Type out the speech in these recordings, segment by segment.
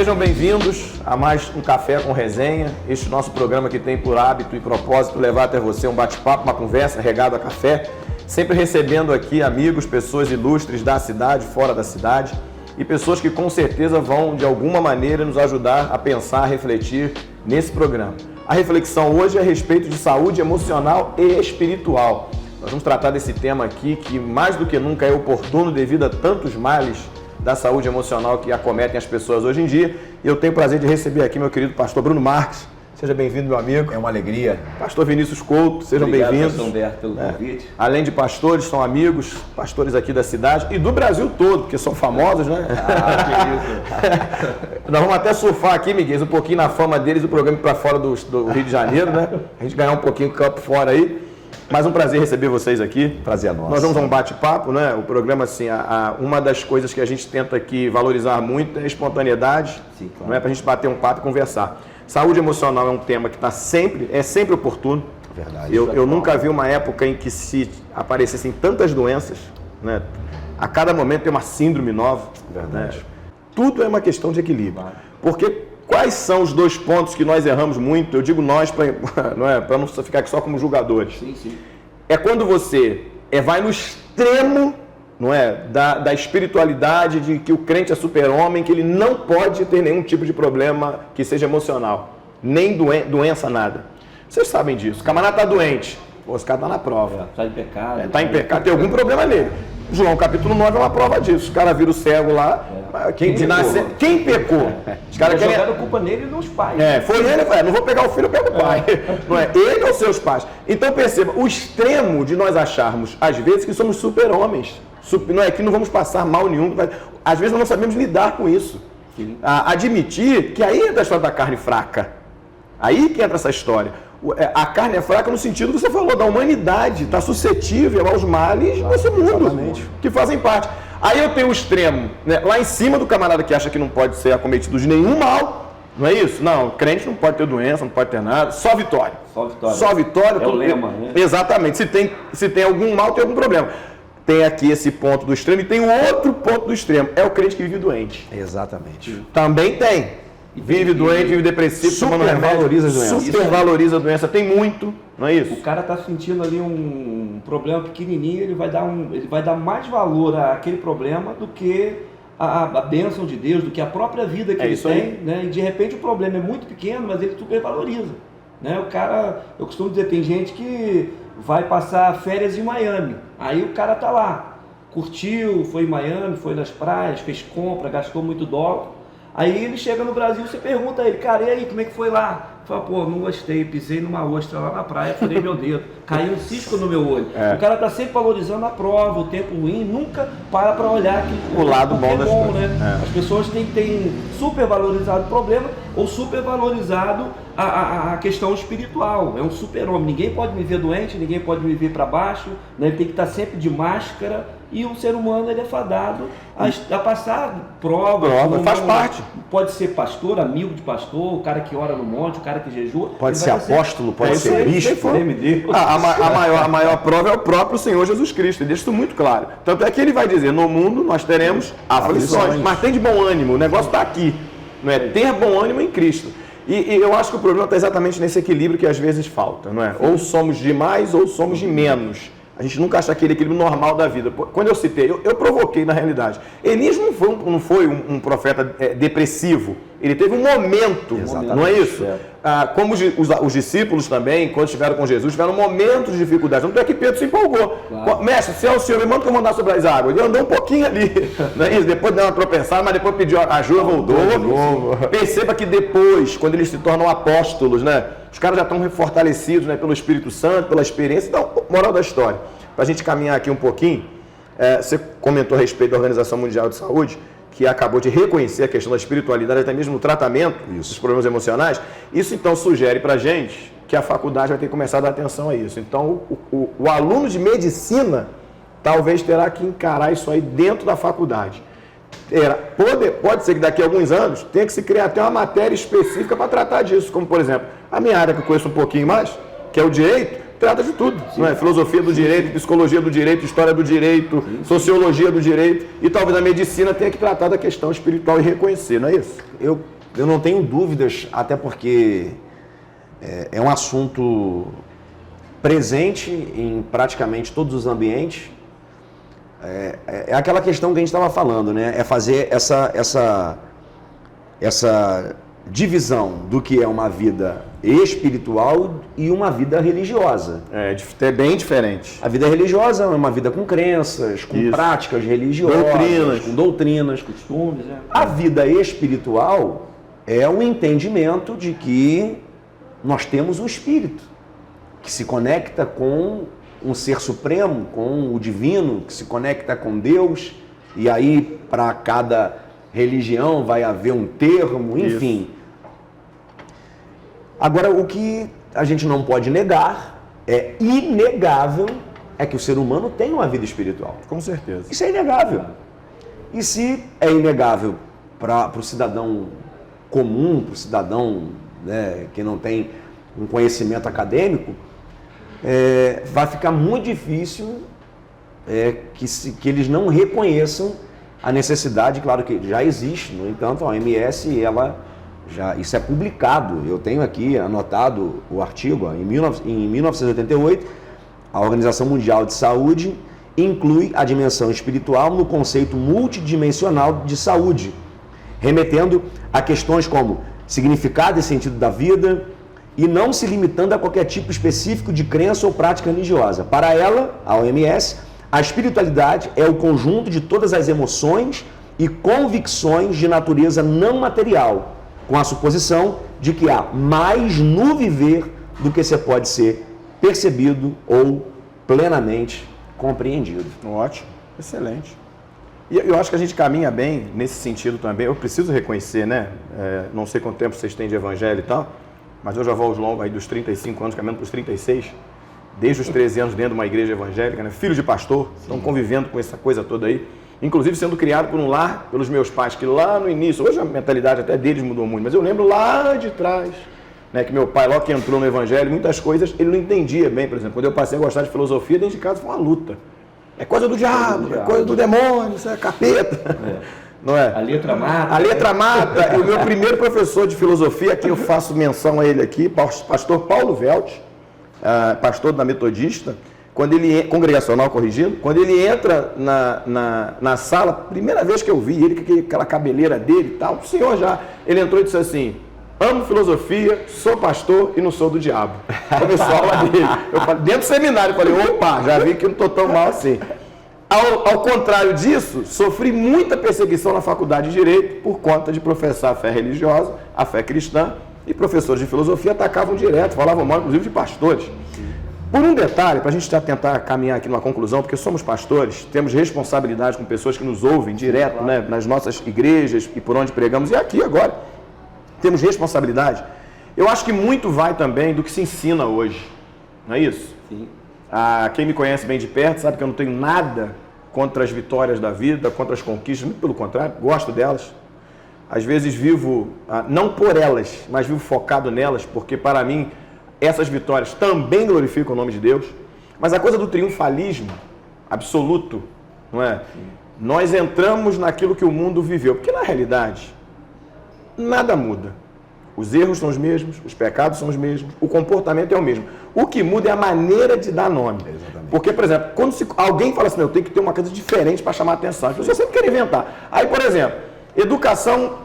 Sejam bem-vindos a mais um Café com Resenha, este nosso programa que tem por hábito e propósito levar até você um bate-papo, uma conversa regado a café, sempre recebendo aqui amigos, pessoas ilustres da cidade, fora da cidade e pessoas que com certeza vão de alguma maneira nos ajudar a pensar, a refletir nesse programa. A reflexão hoje é a respeito de saúde emocional e espiritual. Nós vamos tratar desse tema aqui que mais do que nunca é oportuno devido a tantos males da saúde emocional que acometem as pessoas hoje em dia. E eu tenho o prazer de receber aqui meu querido pastor Bruno Marques. Seja bem-vindo, meu amigo. É uma alegria. Pastor Vinícius Couto, sejam bem-vindos. Obrigado, Humberto, pelo convite. Além de pastores, são amigos, pastores aqui da cidade e do Brasil todo, porque são famosos, né? Que isso. Nós vamos até surfar aqui, Miguel, um pouquinho na fama deles, o programa para fora do Rio de Janeiro, né? A gente ganhar um pouquinho o campo fora aí. Mas um prazer receber vocês aqui. Prazer é nosso. Nós vamos a um bate-papo, né? O programa, assim, uma das coisas que a gente tenta aqui valorizar muito é a espontaneidade. Sim, claro. Não é para a gente bater um papo e conversar. Saúde emocional é um tema que é sempre oportuno. Verdade. Eu nunca vi uma época em que se aparecessem tantas doenças, né? A cada momento tem uma síndrome nova. Verdade. Né? Tudo é uma questão de equilíbrio. Porque quais são os dois pontos que nós erramos muito? Eu digo nós para não ficar aqui só como julgadores. Sim, sim. É quando você vai no extremo, não é, da espiritualidade, de que o crente é super-homem, que ele não pode ter nenhum tipo de problema que seja emocional, nem doença, nada. Vocês sabem disso. O camarada está doente, esse cara está na prova. Está em pecado. Está em pecado, tem algum problema nele. João capítulo 9 é uma prova disso. O cara vira o cego lá. Quem pecou? Os caras querem jogar a culpa nele e nos pais. Foi ele, não vou pegar o filho, eu pego o pai. Não é? Ele ou seus pais. Então perceba, o extremo de nós acharmos, às vezes, que somos super-homens. Não é que não vamos passar mal nenhum. Às vezes nós não sabemos lidar com isso. Admitir que aí entra a história da carne fraca. Aí que entra essa história. A carne é fraca no sentido que você falou, da humanidade, está suscetível aos males desse mundo, que fazem parte. Aí eu tenho o extremo, né, lá em cima do camarada que acha que não pode ser acometido de nenhum mal, não é isso? Não, crente não pode ter doença, não pode ter nada, só vitória. Só vitória. Só vitória. É o lema, né? Exatamente, se tem algum mal, tem algum problema. Tem aqui esse ponto do extremo e tem o outro ponto do extremo, é o crente que vive doente. Exatamente. Também tem. Vive doente, vive depressivo, supervaloriza a doença. Supervaloriza a doença, tem muito, não é isso? O cara está sentindo ali um problema pequenininho, ele vai dar mais valor àquele problema do que a bênção de Deus, do que a própria vida que ele tem, né? E de repente o problema é muito pequeno, mas ele supervaloriza, né? O cara, eu costumo dizer, tem gente que vai passar férias em Miami, aí o cara tá lá, curtiu, foi em Miami, foi nas praias, fez compra, gastou muito dólar. Aí ele chega no Brasil, você pergunta a ele, cara, e aí, como é que foi lá? Fala, pô, não gostei, pisei numa ostra lá na praia, furei meu dedo, caiu um cisco no meu olho. O cara tá sempre valorizando a prova, o tempo ruim, nunca para olhar o lado bom das coisas. Né? As pessoas têm super valorizado o problema ou super valorizado a questão espiritual. É um super-homem, ninguém pode me ver doente, ninguém pode me ver para baixo, né? Ele tem que estar sempre de máscara. E o ser humano ele é fadado a passar prova faz parte. Pode ser pastor, amigo de pastor, o cara que ora no monte, o cara que jejua. Pode ser apóstolo, pode ser bispo. A maior prova é o próprio Senhor Jesus Cristo, ele deixa isso muito claro. Tanto é que ele vai dizer, no mundo nós teremos aflições, mas tem de bom ânimo, o negócio está aqui, não é? Ter bom ânimo em Cristo. E eu acho que o problema está exatamente nesse equilíbrio que às vezes falta, não é? Ou somos de mais ou somos de menos. A gente nunca acha aquele equilíbrio normal da vida. Quando eu citei, eu provoquei na realidade. Elias não foi um profeta depressivo. Ele teve um momento, não é isso? Como os discípulos também, quando estiveram com Jesus, tiveram momentos de dificuldade. Tanto é que Pedro se empolgou. Claro. Mestre, se é o Senhor, me manda que eu vou andar sobre as águas. Ele andou um pouquinho ali, não é isso? Depois deu uma tropeçada, mas depois pediu ajuda, voltou. Perceba que depois, quando eles se tornam apóstolos, né? Os caras já estão fortalecidos, né, pelo Espírito Santo, pela experiência. Então, moral da história, para a gente caminhar aqui um pouquinho, você comentou a respeito da Organização Mundial de Saúde, que acabou de reconhecer a questão da espiritualidade, até mesmo no tratamento dos problemas emocionais. Isso, então, sugere para a gente que a faculdade vai ter que começar a dar atenção a isso. Então, o aluno de medicina talvez terá que encarar isso aí dentro da faculdade. Pode ser que daqui a alguns anos tenha que se criar até uma matéria específica para tratar disso, como, por exemplo, a minha área que eu conheço um pouquinho mais, que é o direito, trata de tudo. Não é? Filosofia do direito, psicologia do direito, história do direito, sociologia do direito. E talvez a medicina tenha que tratar da questão espiritual e reconhecer, não é isso? Eu não tenho dúvidas, até porque é um assunto presente em praticamente todos os ambientes. É aquela questão que a gente estava falando, né? É fazer essa divisão do que é uma vida espiritual e uma vida religiosa. É bem diferente. A vida religiosa é uma vida com crenças, com práticas religiosas, com doutrinas, costumes. A vida espiritual é o entendimento de que nós temos um espírito que se conecta com um ser supremo, com o divino, que se conecta com Deus, e aí para cada religião vai haver um termo, enfim. Isso. Agora, o que a gente não pode negar, é inegável, é que o ser humano tem uma vida espiritual. Com certeza. Isso é inegável. E se é inegável para o cidadão comum, para o cidadão, né, que não tem um conhecimento acadêmico, vai ficar muito difícil que eles não reconheçam a necessidade. Claro que já existe, no entanto, a OMS, isso é publicado. Eu tenho aqui anotado o artigo. Em 1988, a Organização Mundial de Saúde inclui a dimensão espiritual no conceito multidimensional de saúde, remetendo a questões como significado e sentido da vida, e não se limitando a qualquer tipo específico de crença ou prática religiosa. Para ela, a OMS, a espiritualidade é o conjunto de todas as emoções e convicções de natureza não material, com a suposição de que há mais no viver do que se pode ser percebido ou plenamente compreendido. Ótimo, excelente. E eu acho que a gente caminha bem nesse sentido também. Eu preciso reconhecer, né? Não sei quanto tempo vocês têm de evangelho e tal, mas eu já vou aos longos aí dos 35 anos, caminhando para os 36, desde os 13 anos dentro de uma igreja evangélica, né? Filho de pastor, estão convivendo com essa coisa toda aí. Inclusive sendo criado por um lar, pelos meus pais, que lá no início, hoje a mentalidade até deles mudou muito, mas eu lembro lá de trás, né, que meu pai, logo que entrou no evangelho, muitas coisas ele não entendia bem. Por exemplo, quando eu passei a gostar de filosofia, dentro de casa foi uma luta. É coisa do diabo, é coisa do demônio, isso é capeta. Não é? A letra mata. A letra mata. E o meu primeiro professor de filosofia, que eu faço menção a ele aqui, pastor Paulo Velt, pastor da Metodista, quando ele, congregacional, corrigindo, quando ele entra na sala, primeira vez que eu vi ele, com aquela cabeleira dele e tal, o senhor ele entrou e disse assim: amo filosofia, sou pastor e não sou do diabo. Começou a aula dele. Eu falei, dentro do seminário, eu falei, opa, já vi que não estou tão mal assim. Ao contrário disso, sofri muita perseguição na faculdade de Direito por conta de professar a fé religiosa, a fé cristã, e professores de filosofia atacavam direto, falavam mal, inclusive, de pastores. Por um detalhe, para a gente tentar caminhar aqui numa conclusão, porque somos pastores, temos responsabilidade com pessoas que nos ouvem direto, né, nas nossas igrejas e por onde pregamos, e aqui agora. Temos responsabilidade. Eu acho que muito vai também do que se ensina hoje, não é isso? Sim. Quem me conhece bem de perto sabe que eu não tenho nada contra as vitórias da vida, contra as conquistas, muito pelo contrário, gosto delas. Às vezes vivo, não por elas, mas vivo focado nelas, porque para mim essas vitórias também glorificam o nome de Deus. Mas a coisa do triunfalismo absoluto, não é? Sim. Nós entramos naquilo que o mundo viveu, porque na realidade nada muda. Os erros são os mesmos, os pecados são os mesmos, o comportamento é o mesmo. O que muda é a maneira de dar nome. Exatamente. Porque, por exemplo, quando alguém fala assim, eu tenho que ter uma coisa diferente para chamar a atenção, as pessoas sempre querem inventar. Aí, por exemplo, educação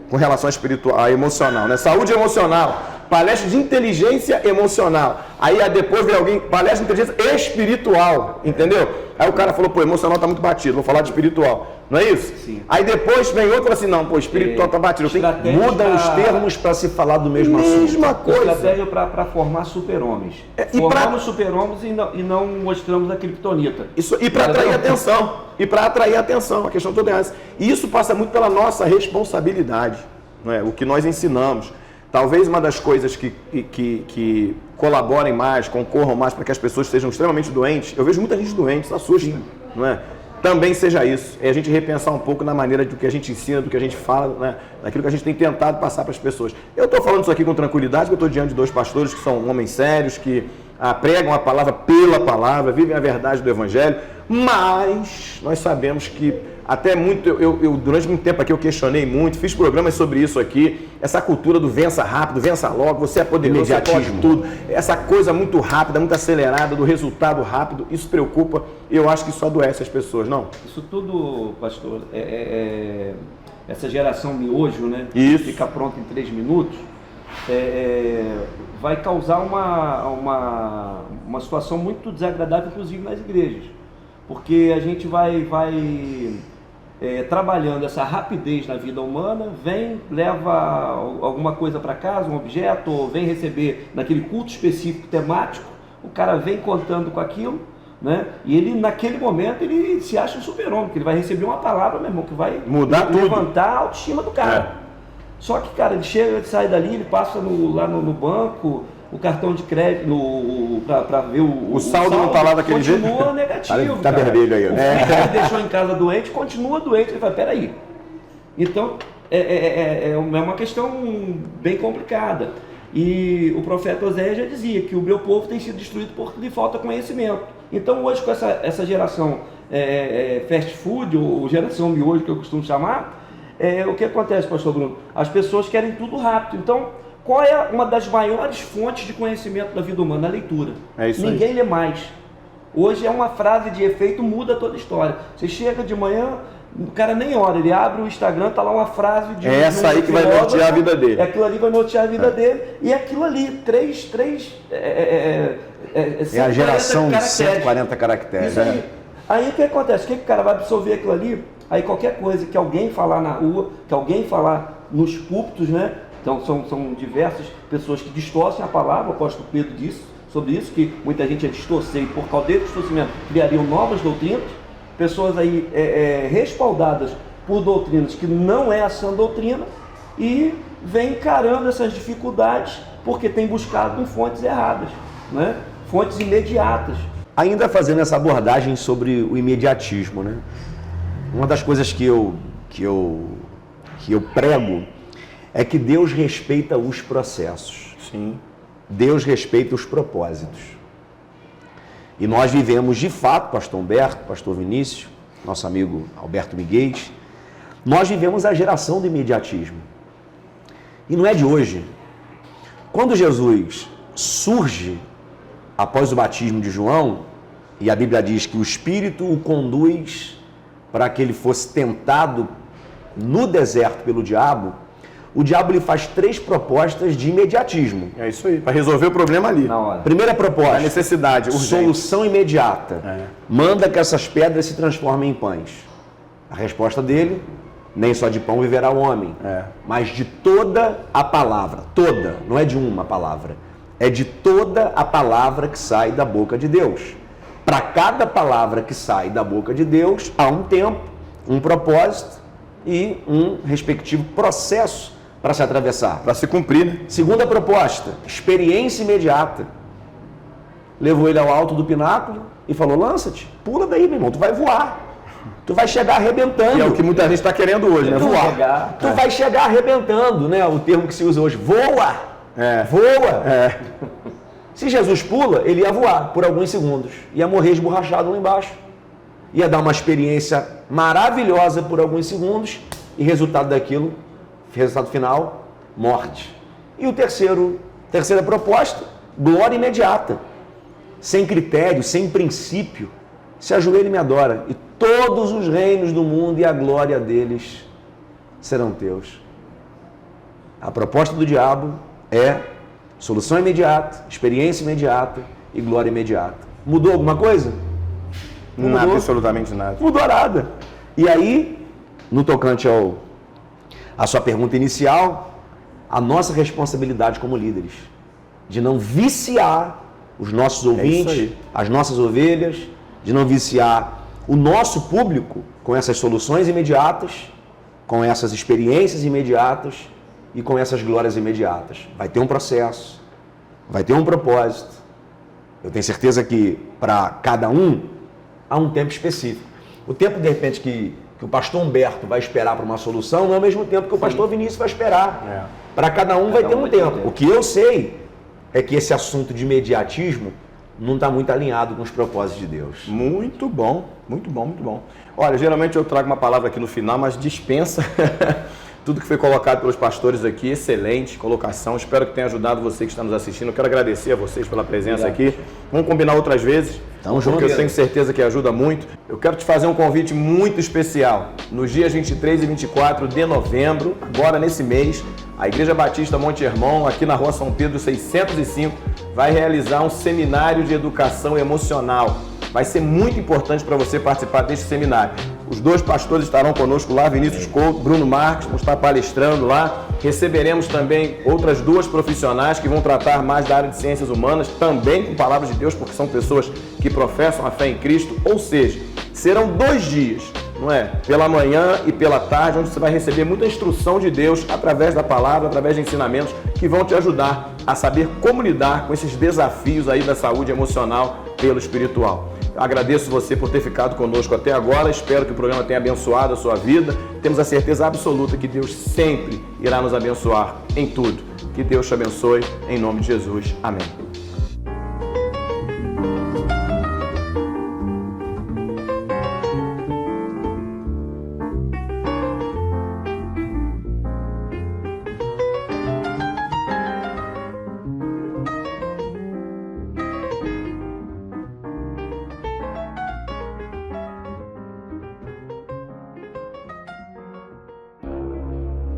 com relação espiritual, emocional, né? Saúde emocional, palestra de inteligência emocional. Aí depois vem alguém, palestra de inteligência espiritual, entendeu? Aí o cara falou, emocional tá muito batido, vou falar de espiritual. Não é isso? Sim. Aí depois vem outro e fala assim, não, espiritual tá batido. Mudam os termos para se falar do mesmo assunto. Mesma coisa. Estratégia para formar super-homens. Formamos super-homens e não mostramos a criptonita. Isso, e para atrair atenção. A questão toda é essa. E isso passa muito pela nossa responsabilidade, não é? O que nós ensinamos. Talvez uma das coisas que colaborem mais, concorram mais para que as pessoas sejam extremamente doentes, eu vejo muita gente doente, isso assusta, não é? também seja isso. É a gente repensar um pouco na maneira do que a gente ensina, do que a gente fala, né? Daquilo que a gente tem tentado passar para as pessoas. Eu estou falando isso aqui com tranquilidade, porque eu estou diante de 2 pastores que são homens sérios, que pregam a palavra pela palavra, vivem a verdade do Evangelho, mas nós sabemos que até muito, eu durante muito tempo aqui eu questionei muito, fiz programas sobre isso aqui, essa cultura do vença rápido, vença logo, você é poderoso, você pode tudo, essa coisa muito rápida, muito acelerada, do resultado rápido, isso preocupa, e eu acho que isso adoece as pessoas, não? Isso tudo, pastor, essa geração miojo, né? Isso. Fica pronto em 3 minutos, vai causar uma situação muito desagradável, inclusive nas igrejas, porque a gente vai trabalhando essa rapidez na vida humana, leva alguma coisa para casa, um objeto, ou vem receber naquele culto específico temático, o cara vem contando com aquilo, né? E ele, naquele momento, ele se acha um super-homem, que ele vai receber uma palavra, meu irmão, que vai levantar a autoestima do cara. Só que, cara, ele sai dali, ele passa lá no banco, o cartão de crédito, para ver o saldo não está lá daquele jeito. Continua negativo. Tá vermelho aí. O filho que ele deixou em casa doente, continua doente. Ele fala, peraí. Então, é uma questão bem complicada. E o profeta Oséias já dizia que o meu povo tem sido destruído porque lhe falta conhecimento. Então, hoje, com essa geração fast food, ou geração miojo, que eu costumo chamar, o que acontece, pastor Bruno? As pessoas querem tudo rápido. Então, qual é uma das maiores fontes de conhecimento da vida humana? A leitura. É isso. Ninguém lê mais. Hoje é uma frase de efeito, muda toda a história. Você chega de manhã, o cara nem olha, ele abre o Instagram, tá lá uma frase de essa aí que vai nortear a vida dele. Aquilo ali vai nortear a vida dele. E aquilo ali, é a geração de 140 caracteres. Isso aí. Aí o que acontece? O que o cara vai absorver aquilo ali? Aí qualquer coisa que alguém falar na rua, que alguém falar nos púlpitos, né? Então são diversas pessoas que distorcem a palavra, o apóstolo Pedro disse sobre isso, que muita gente ia distorcer e por causa desse distorcimento criariam novas doutrinas, pessoas aí respaldadas por doutrinas que não é a sã doutrina e vem encarando essas dificuldades porque tem buscado em fontes erradas, né? Fontes imediatas. Ainda fazendo essa abordagem sobre o imediatismo, né? Uma das coisas que eu prego é que Deus respeita os processos. Sim. Deus respeita os propósitos. E nós vivemos, de fato, pastor Humberto, pastor Vinícius, nosso amigo Alberto Miguel, nós vivemos a geração do imediatismo. E não é de hoje. Quando Jesus surge após o batismo de João, e a Bíblia diz que o Espírito o conduz para que ele fosse tentado no deserto pelo diabo, o diabo lhe faz 3 propostas de imediatismo. É isso aí, para resolver o problema ali. Na hora. Primeira proposta, a necessidade, urgente. Solução imediata. Manda que essas pedras se transformem em pães. A resposta dele, nem só de pão viverá o homem, mas de toda a palavra. Toda, não é de uma palavra. É de toda a palavra que sai da boca de Deus. Para cada palavra que sai da boca de Deus, há um tempo, um propósito e um respectivo processo para se atravessar. Para se cumprir, né? Segunda proposta, experiência imediata. Levou ele ao alto do pináculo e falou, lança-te, pula daí, meu irmão, tu vai voar. Tu vai chegar arrebentando. E é o que muita gente está querendo hoje, né? Voar. Tu vai chegar arrebentando, né? O termo que se usa hoje, voa. Voa. Se Jesus pula, ele ia voar por alguns segundos. Ia morrer esborrachado lá embaixo. Ia dar uma experiência maravilhosa por alguns segundos. E resultado daquilo, resultado final, morte. E terceira proposta, glória imediata. Sem critério, sem princípio. Se ajoelha e me adora. E todos os reinos do mundo e a glória deles serão teus. A proposta do diabo é solução imediata, experiência imediata e glória imediata. Mudou alguma coisa? Não mudou. Nada, absolutamente nada. Mudou nada. E aí, no tocante à sua pergunta inicial, a nossa responsabilidade como líderes, de não viciar os nossos ouvintes, as nossas ovelhas, de não viciar o nosso público com essas soluções imediatas, com essas experiências imediatas e com essas glórias imediatas. Vai ter um processo, vai ter um propósito. Eu tenho certeza que para cada um há um tempo específico. O tempo, de repente, que o pastor Humberto vai esperar para uma solução não é o mesmo tempo que o pastor Vinícius vai esperar. Para cada um vai ter um tempo. O que eu sei é que esse assunto de imediatismo não está muito alinhado com os propósitos de Deus. Muito bom, muito bom, muito bom. Olha, geralmente eu trago uma palavra aqui no final, mas dispensa tudo que foi colocado pelos pastores aqui, excelente colocação. Espero que tenha ajudado você que está nos assistindo. Eu quero agradecer a vocês pela presença aqui. Vamos combinar outras vezes, porque eu tenho certeza que ajuda muito. Eu quero te fazer um convite muito especial. Nos dias 23 e 24 de novembro, agora nesse mês, a Igreja Batista Monte Hermon, aqui na Rua São Pedro 605, vai realizar um seminário de educação emocional. Vai ser muito importante para você participar deste seminário. Os 2 pastores estarão conosco lá, Vinícius Couto, Bruno Marques, vão estar palestrando lá. Receberemos também outras 2 profissionais que vão tratar mais da área de ciências humanas, também com palavras de Deus, porque são pessoas que professam a fé em Cristo. Ou seja, serão 2 dias, não é? Pela manhã e pela tarde, onde você vai receber muita instrução de Deus através da palavra, através de ensinamentos que vão te ajudar a saber como lidar com esses desafios aí da saúde emocional pelo espiritual. Agradeço você por ter ficado conosco até agora, espero que o programa tenha abençoado a sua vida. Temos a certeza absoluta que Deus sempre irá nos abençoar em tudo. Que Deus te abençoe, em nome de Jesus. Amém.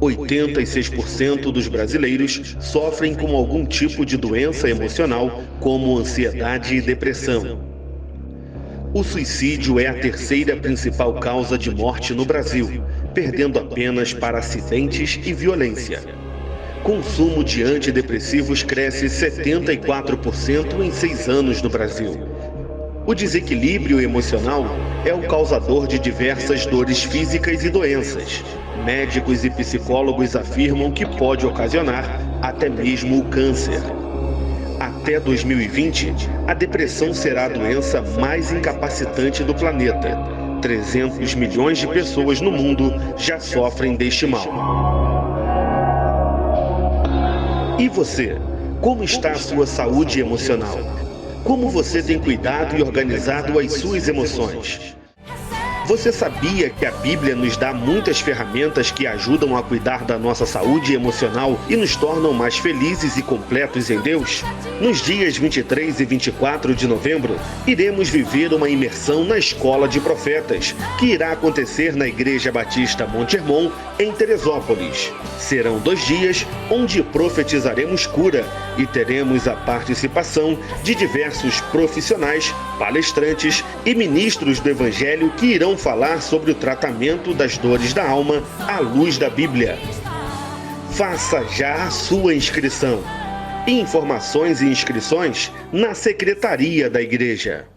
Oi. 86% dos brasileiros sofrem com algum tipo de doença emocional, como ansiedade e depressão. O suicídio é a 3ª principal causa de morte no Brasil, perdendo apenas para acidentes e violência. Consumo de antidepressivos cresce 74% em 6 anos no Brasil. O desequilíbrio emocional é o causador de diversas dores físicas e doenças. Médicos e psicólogos afirmam que pode ocasionar até mesmo o câncer. Até 2020, a depressão será a doença mais incapacitante do planeta. 300 milhões de pessoas no mundo já sofrem deste mal. E você? Como está a sua saúde emocional? Como você tem cuidado e organizado as suas emoções? Você sabia que a Bíblia nos dá muitas ferramentas que ajudam a cuidar da nossa saúde emocional e nos tornam mais felizes e completos em Deus? Nos dias 23 e 24 de novembro, iremos viver uma imersão na Escola de Profetas, que irá acontecer na Igreja Batista Monte Hermon, em Teresópolis. Serão 2 dias onde profetizaremos cura e teremos a participação de diversos profissionais, palestrantes e ministros do Evangelho que irão falar sobre o tratamento das dores da alma à luz da Bíblia. Faça já a sua inscrição. Informações e inscrições na Secretaria da Igreja.